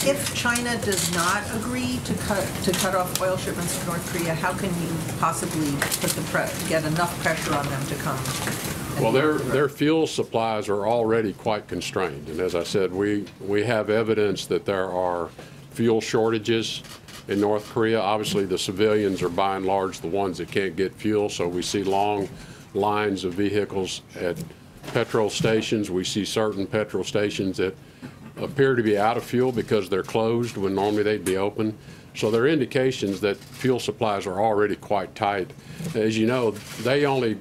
If China does not agree to cut off oil shipments to North Korea, how can you possibly get enough pressure on them to come? Well, their fuel supplies are already quite constrained, and as I said, we have evidence that there are fuel shortages in North Korea. Obviously, the civilians are by and large the ones that can't get fuel, so we see long lines of vehicles at petrol stations. We see certain petrol stations that appear to be out of fuel because they're closed when normally they'd be open. So there are indications that fuel supplies are already quite tight. As you know, they only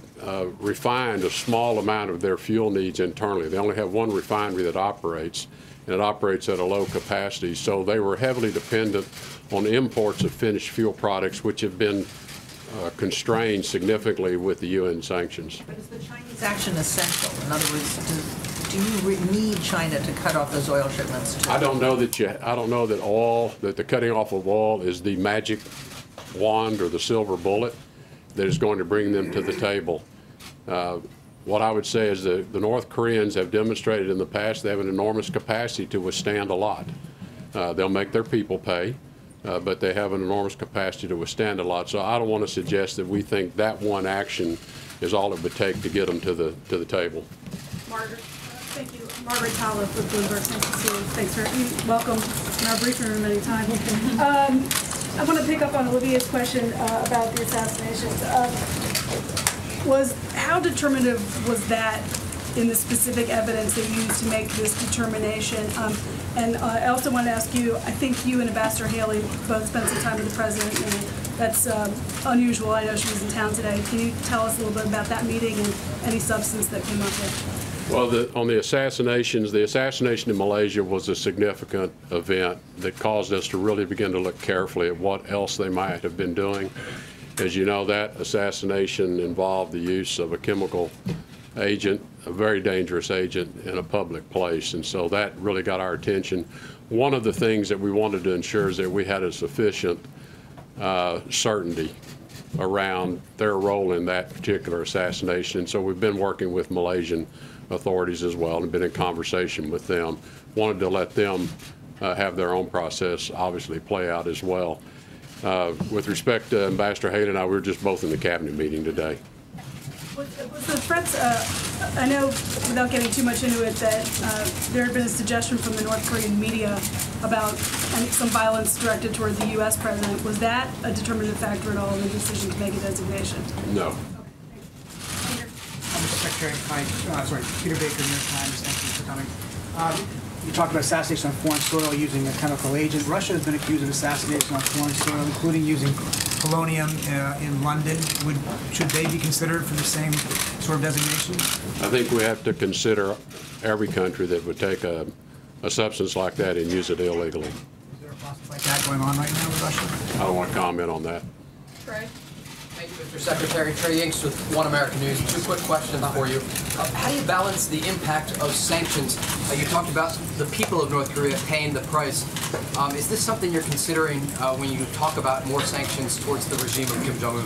refined a small amount of their fuel needs internally. They only have one refinery that operates, and it operates at a low capacity. So they were heavily dependent on imports of finished fuel products, which have been constrained significantly with the UN sanctions. But is the Chinese action essential? In other words, do you need China to cut off those oil shipments? I don't know that that the cutting off of oil is the magic wand or the silver bullet that is going to bring them to the table. What I would say is that the North Koreans have demonstrated in the past they have an enormous capacity to withstand a lot. They'll make their people pay. But they have an enormous capacity to withstand a lot. So I don't want to suggest that we think that one action is all it would take to get them to the table. Margaret. Thank you. Margaret Talla with Bloomberg. Thanks for welcome in our briefing room anytime. I want to pick up on Olivia's question about the assassinations. How determinative was that in the specific evidence they used to make this determination? And I also want to ask you, I think you and Ambassador Haley both spent some time with the president, and that's unusual. I know she was in town today. Can you tell us a little bit about that meeting and any substance that came up with? Well, on the assassinations, the assassination in Malaysia was a significant event that caused us to really begin to look carefully at what else they might have been doing. As you know, that assassination involved the use of a chemical agent, a very dangerous agent, in a public place, and so that really got our attention. One of the things that we wanted to ensure is that we had a sufficient certainty around their role in that particular assassination, and so we've been working with Malaysian authorities as well and been in conversation with them. Wanted to let them have their own process obviously play out as well. With respect to Ambassador Haley and I, we were just both in the cabinet meeting today. Was the threats, I know without getting too much into it, that there had been a suggestion from the North Korean media about some violence directed toward the U.S. president. Was that a determinative factor at all in the decision to make a designation? No. Mr. Secretary, Peter Baker, New York Times. Thank you for coming. You talked about assassination on foreign soil using a chemical agent. Russia has been accused of assassination on foreign soil, including using polonium in London. Should they be considered for the same sort of designation? I think we have to consider every country that would take a substance like that and use it illegally. Is there a process like that going on right now with Russia? I don't want to comment on that. Trey? Thank you, Mr. Secretary. Trey Inks with One American News. Two quick questions for you. How do you balance the impact of sanctions? You talked about the people of North Korea paying the price. Is this something you're considering when you talk about more sanctions towards the regime of Kim Jong-un?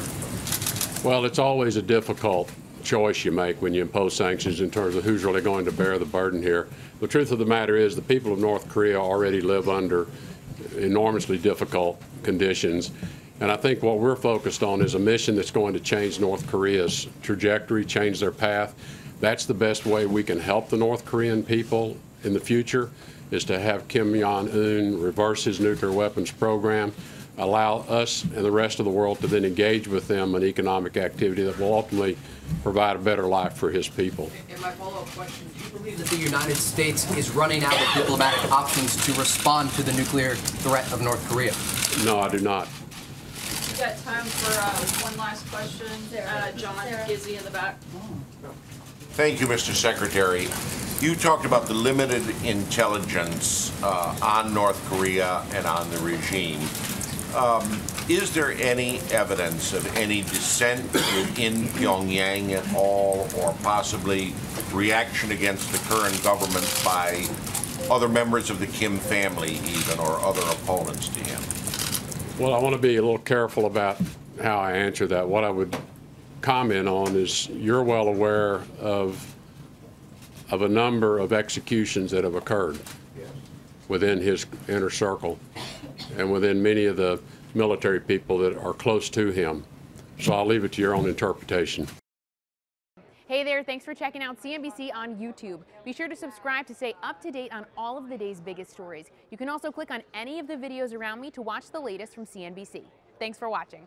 Well, it's always a difficult choice you make when you impose sanctions in terms of who's really going to bear the burden here. The truth of the matter is the people of North Korea already live under enormously difficult conditions. And I think what we're focused on is a mission that's going to change North Korea's trajectory, change their path. That's the best way we can help the North Korean people in the future, is to have Kim Jong-un reverse his nuclear weapons program, allow us and the rest of the world to then engage with them in economic activity that will ultimately provide a better life for his people. And my follow-up question, do you believe that the United States is running out of diplomatic options to respond to the nuclear threat of North Korea? No, I do not. We've got time for one last question. John Gizzy in the back. Thank you, Mr. Secretary. You talked about the limited intelligence on North Korea and on the regime. Is there any evidence of any dissent within Pyongyang at all, or possibly reaction against the current government by other members of the Kim family even, or other opponents to him? Well, I want to be a little careful about how I answer that. What I would comment on is you're well aware of a number of executions that have occurred. within his inner circle and within many of the military people that are close to him. So I'll leave it to your own interpretation. Hey there, thanks for checking out CNBC on YouTube. Be sure to subscribe to stay up to date on all of the day's biggest stories. You can also click on any of the videos around me to watch the latest from CNBC. Thanks for watching.